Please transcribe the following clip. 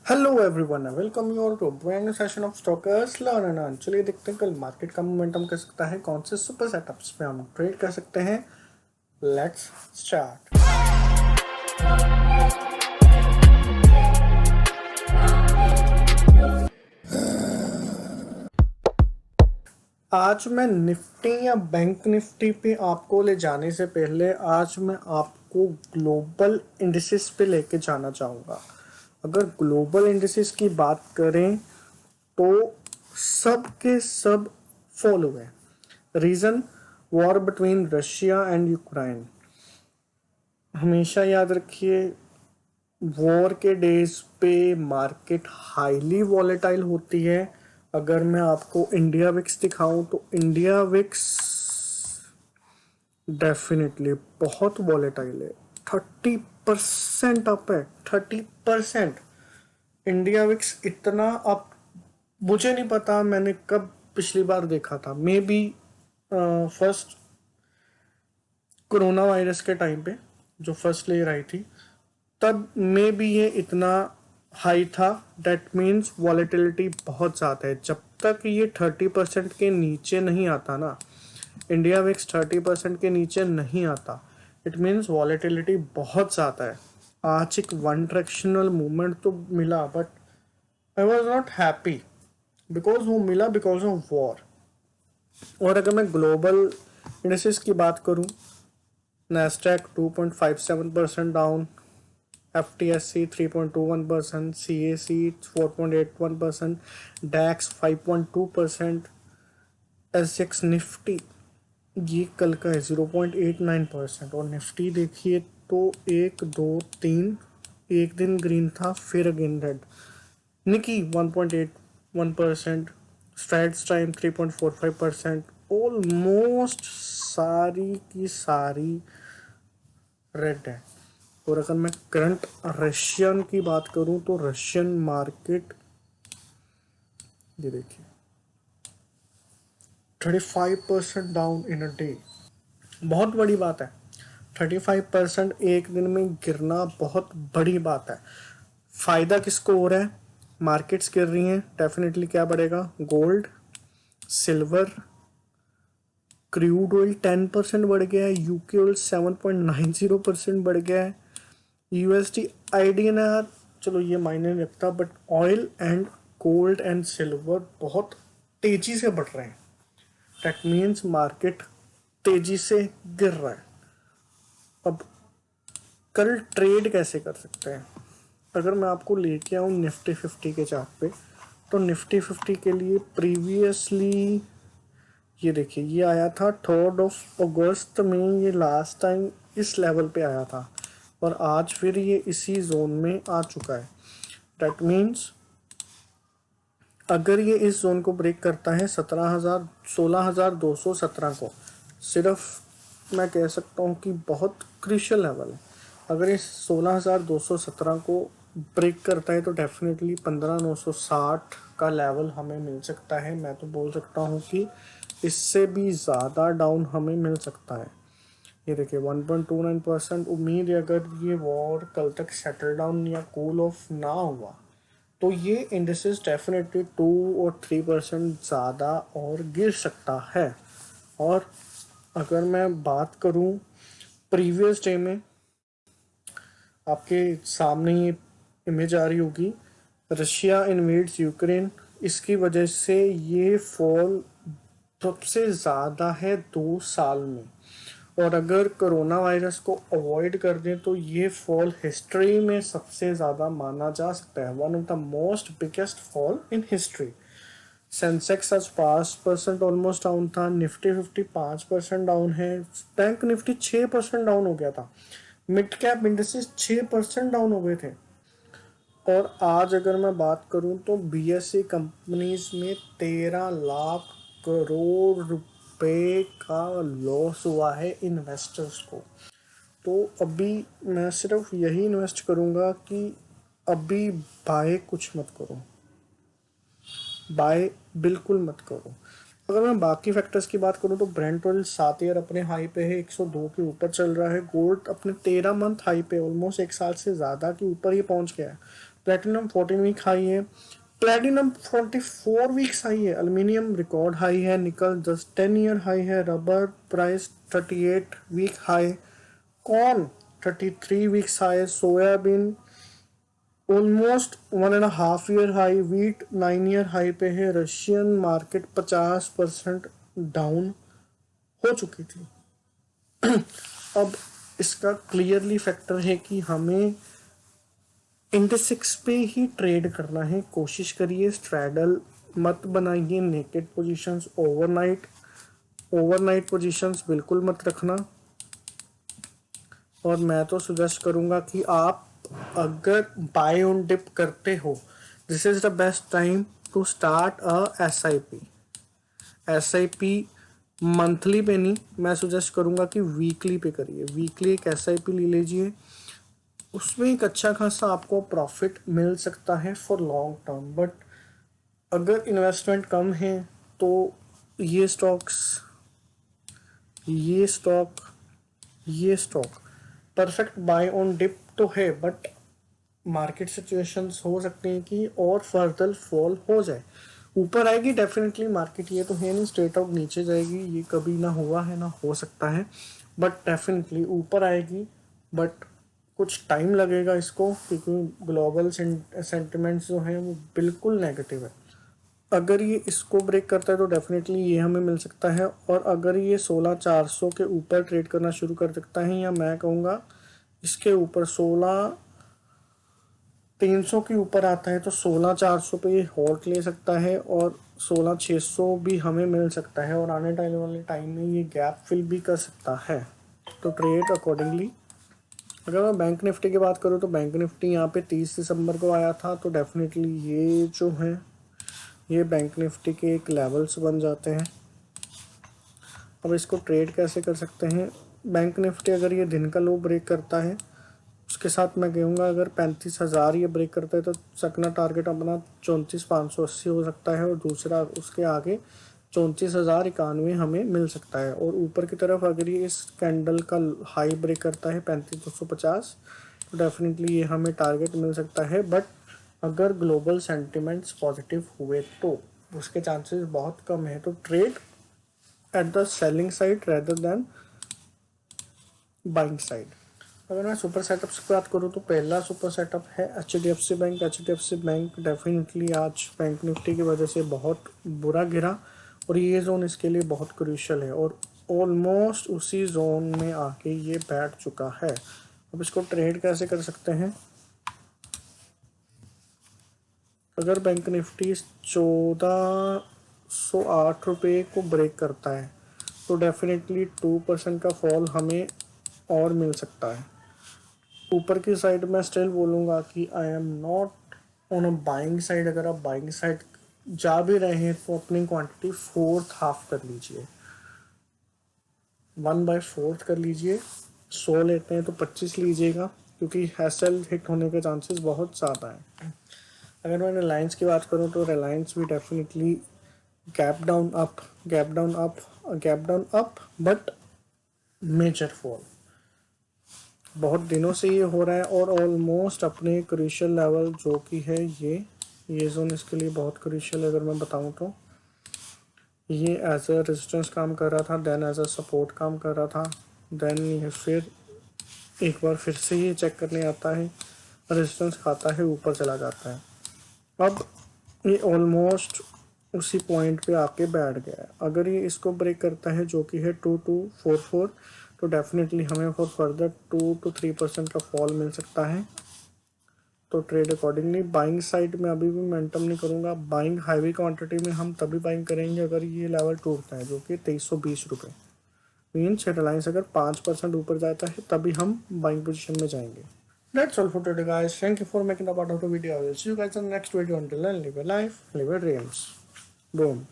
Hello everyone, welcome you all to brand new session of stockers learn and earn. चलिए देखते हैं कल market का मोमेंटम कर सकता है, कौन से सुपर सेटअप्स पे हम ट्रेड कर सकते हैं। Let's start. आज मैं निफ्टी या बैंक निफ्टी पे आपको ले जाने से पहले आज मैं आपको ग्लोबल इंडिसेस पे लेके जाना चाहूँगा। अगर ग्लोबल इंडिसेस की बात करें तो सब के सब फॉल हुए। Reason, war between Russia and Ukraine. हमेशा याद रखिए, वॉर के डेज पे मार्केट हाईली वॉलेटाइल होती है। अगर मैं आपको इंडिया विक्स दिखाऊं तो इंडिया विक्स डेफिनेटली बहुत वॉलेटाइल है। 30% अप है, 30%। इंडिया विक्स इतना अप मुझे नहीं पता मैंने कब पिछली बार देखा था। May be first corona virus के टाइम पे जो फर्स्ट लेयर आई थी, तब में भी ये इतना हाई था। डेट मीन्स वॉलेटिलिटी बहुत ज़्यादा है। जब तक ये 30% के नीचे नहीं आता ना, इंडिया विक्स 30% के नीचे नहीं आता, इट मीन्स वॉलेटिलिटी बहुत ज़्यादा है। आज एक वन डायरेक्शनल मूवमेंट तो मिला, but I was not happy because वो मिला बिकॉज ऑफ वॉर। और अगर मैं ग्लोबल इंडेक्सेस की बात करूं, Nasdaq 2.57% down, FTSE 3.21%, CAC 4.81%, DAX 5.2%, SGX Nifty ये कल का है 0.89%। और निफ्टी देखिए तो 1 2 3 एक दिन ग्रीन था, फिर अगेन रेड। निकी 1.81%, स्ट्रैट्स टाइम 3.45%। ऑलमोस्ट सारी की सारी रेड है। और अगर मैं करंट रशियन की बात करूं तो रशियन मार्केट ये देखिए 35% डाउन इन अ डे। बहुत बड़ी बात है। 35% एक दिन में गिरना बहुत बड़ी बात है। फायदा किसको हो रहा है? मार्केट्स गिर रही हैं, डेफिनेटली क्या बढ़ेगा? गोल्ड, सिल्वर, क्रूड ऑयल 10% बढ़ गया है, यूके ऑयल 7.90% बढ़ गया है, यूएसडी आईडीएनआर चलो ये मायने नहीं रखता, but oil and gold and silver बहुत तेजी से बढ़ रहे हैं। दैट मीन्स मार्केट तेजी से गिर रहा है। अब कल ट्रेड कैसे कर सकते हैं? अगर मैं आपको लेके आऊँ निफ्टी 50 के चार्ट पे, तो निफ्टी 50 के लिए प्रीवियसली ये देखिए, ये आया था 3 अगस्त में, ये लास्ट टाइम इस लेवल पे आया था और आज फिर ये इसी जोन में आ चुका है। दैट मीन्स अगर ये इस जोन को ब्रेक करता है 16,217 को, सिर्फ मैं कह सकता हूँ कि बहुत क्रिशियल लेवल है। अगर ये 16,217 को ब्रेक करता है तो डेफिनेटली 15,960 का लेवल हमें मिल सकता है। मैं तो बोल सकता हूँ कि इससे भी ज़्यादा डाउन हमें मिल सकता है। ये देखिए 1.29%। उम्मीद है अगर ये वॉर कल तक सेटल डाउन या कूल ऑफ ना हुआ तो ये इंडिसेस डेफिनेटली 2 और 3% ज़्यादा और गिर सकता है। और अगर मैं बात करूं प्रीवियस डे में, आपके सामने ये इमेज आ रही होगी, रशिया इन्वेड्स यूक्रेन, इसकी वजह से ये फॉल सबसे ज़्यादा है 2 साल में। और अगर कोरोना वायरस को अवॉइड कर दें तो ये फॉल हिस्ट्री में सबसे ज़्यादा माना जा सकता है, one of the most biggest fall in history. Sensex आज 5% ऑलमोस्ट डाउन था, निफ्टी 50 5% डाउन है, बैंक निफ्टी 6% डाउन हो गया था, मिड कैप इंडेक्सेस 6% डाउन हो गए थे। और आज अगर मैं बात करूं तो बीएसई कंपनीज में 13 लाख करोड़ रुपए का लॉस हुआ है इन्वेस्टर्स को। तो अभी मैं सिर्फ यही इन्वेस्ट करूंगा कि अभी बाय कुछ मत करो, बाय बिल्कुल मत करो। अगर मैं बाकी फैक्टर्स की बात करूं तो ब्रेंट ऑयल 7 ईयर अपने हाई पे है, 102 के ऊपर चल रहा है। गोल्ड अपने 13 मंथ हाई पे ऑलमोस्ट 1 साल से ज़्यादा के ऊपर ही पहुंच गया है। प्लेटिनम 14 वीक हाई है, प्लेटिनम 44 वीक्स हाई है, एल्यूमिनियम रिकॉर्ड हाई है, निकल जस्ट 10 ईयर हाई है, rubber price 38 week high, corn 33 weeks high, soybean almost 1.5 year high, wheat 9 year high पे है, रशियन मार्केट 50% डाउन हो चुकी थी। अब इसका क्लियरली फैक्टर है कि हमें इंडेक्स पे ही ट्रेड करना है। कोशिश करिए स्ट्रैडल मत बनाइए, नेकेड पोजीशंस ओवरनाइट पोजीशंस बिल्कुल मत रखना। और मैं तो सजेस्ट करूंगा कि आप अगर बाय ऑन डिप करते हो, this is the best time to start a SIP monthly पे नहीं, मैं सजेस्ट करूंगा कि वीकली पे करिए। वीकली एक एसआईपी ले लीजिए, उसमें एक अच्छा खासा आपको प्रॉफिट मिल सकता है फॉर लॉन्ग टर्म। बट अगर इन्वेस्टमेंट कम है तो ये stock perfect buy on dip तो है, बट मार्केट सिचुएशंस हो सकते हैं कि और फर्दर फॉल हो जाए। ऊपर आएगी डेफिनेटली मार्केट, ये तो है नहीं स्ट्रेट आउट नीचे जाएगी, ये कभी ना हुआ है ना हो सकता है, बट डेफिनेटली ऊपर आएगी। बट कुछ टाइम लगेगा इसको, क्योंकि ग्लोबल सेंटिमेंट्स जो हैं वो बिल्कुल नेगेटिव है। अगर ये इसको ब्रेक करता है तो डेफिनेटली ये हमें मिल सकता है, और अगर ये 16,400 के ऊपर ट्रेड करना शुरू कर सकता है, या मैं कहूँगा इसके ऊपर 16,300 के ऊपर आता है तो 16,400 पे ये होल्ड ले सकता है, और 16,600 भी हमें मिल सकता है, और आने वाले टाइम में ये गैप फिल भी कर सकता है। तो ट्रेड अकॉर्डिंगली। अगर मैं बैंक निफ्टी की बात करूँ तो बैंक निफ्टी यहाँ पे 30 दिसंबर को आया था, तो डेफिनेटली ये जो है ये बैंक निफ्टी के एक लेवल्स बन जाते हैं। अब इसको ट्रेड कैसे कर सकते हैं? बैंक निफ्टी अगर ये दिन का लो ब्रेक करता है, उसके साथ मैं कहूँगा अगर 35,000 ये ब्रेक करता है तो सकना टारगेट अपना 34,580 हो सकता है, और दूसरा उसके आगे 34,091 हमें मिल सकता है। और ऊपर की तरफ अगर ये इस कैंडल का हाई ब्रेक करता है 35,250, तो डेफिनेटली ये हमें टारगेट मिल सकता है। बट अगर ग्लोबल सेंटिमेंट्स पॉजिटिव हुए तो उसके चांसेस बहुत कम है। तो trade at the selling side rather than buying side. अगर मैं सुपर सेटअप्स की बात करूँ तो पहला सुपर सेटअप है HDFC bank. HDFC bank definitely आज बैंक निफ्टी की वजह से बहुत बुरा गिरा, और ये जोन इसके लिए बहुत क्रूशियल है, और ऑलमोस्ट उसी जोन में आके ये बैठ चुका है। अब इसको ट्रेड कैसे कर सकते हैं? अगर बैंक निफ्टी 1408 रुपये को ब्रेक करता है तो डेफिनेटली 2% का फॉल हमें और मिल सकता है। ऊपर की साइड में स्टिल बोलूँगा कि I am not on a buying side. अगर आप बाइंग साइड जा भी रहे हैं तो अपनी क्वांटिटी 4/4 कर लीजिए, 1/4 कर लीजिए। 100 लेते हैं तो 25 लीजिएगा, क्योंकि हैसल हिट होने के चांसेस बहुत ज़्यादा हैं। अगर मैं रिलायंस की बात करूं तो रिलायंस भी definitely gap down up but major fall बहुत दिनों से ये हो रहा है, और ऑलमोस्ट अपने क्रूशियल लेवल जो कि है ये जोन इसके लिए बहुत क्रूशियल है। अगर मैं बताऊं तो ये एज अ रेजिस्टेंस काम कर रहा था, देन एज अ सपोर्ट काम कर रहा था, देन ये फिर एक बार फिर से ये चेक करने आता है, रेजिस्टेंस खाता है, ऊपर चला जाता है। अब ये ऑलमोस्ट उसी पॉइंट पे आके बैठ गया है। अगर ये इसको ब्रेक करता है जो कि है 2244, तो डेफिनेटली हमें फॉर फर्दर 2 to 3% का फॉल मिल सकता है। तो ट्रेड अकॉर्डिंगली बाइंग साइड में अभी भी मोमेंटम नहीं करूँगा। बाइंग हाईवी क्वांटिटी में हम तभी बाइंग करेंगे अगर ये लेवल टूटता है, जो कि 2320 रुपये। मीन्स रिलायंस अगर 5% ऊपर जाता है तभी हम बाइंग पोजीशन में जाएंगे। That's all for today, guys. Thank you for making the part of the video. I will see you guys in the next video. Until then, live your life, live your dreams. Boom.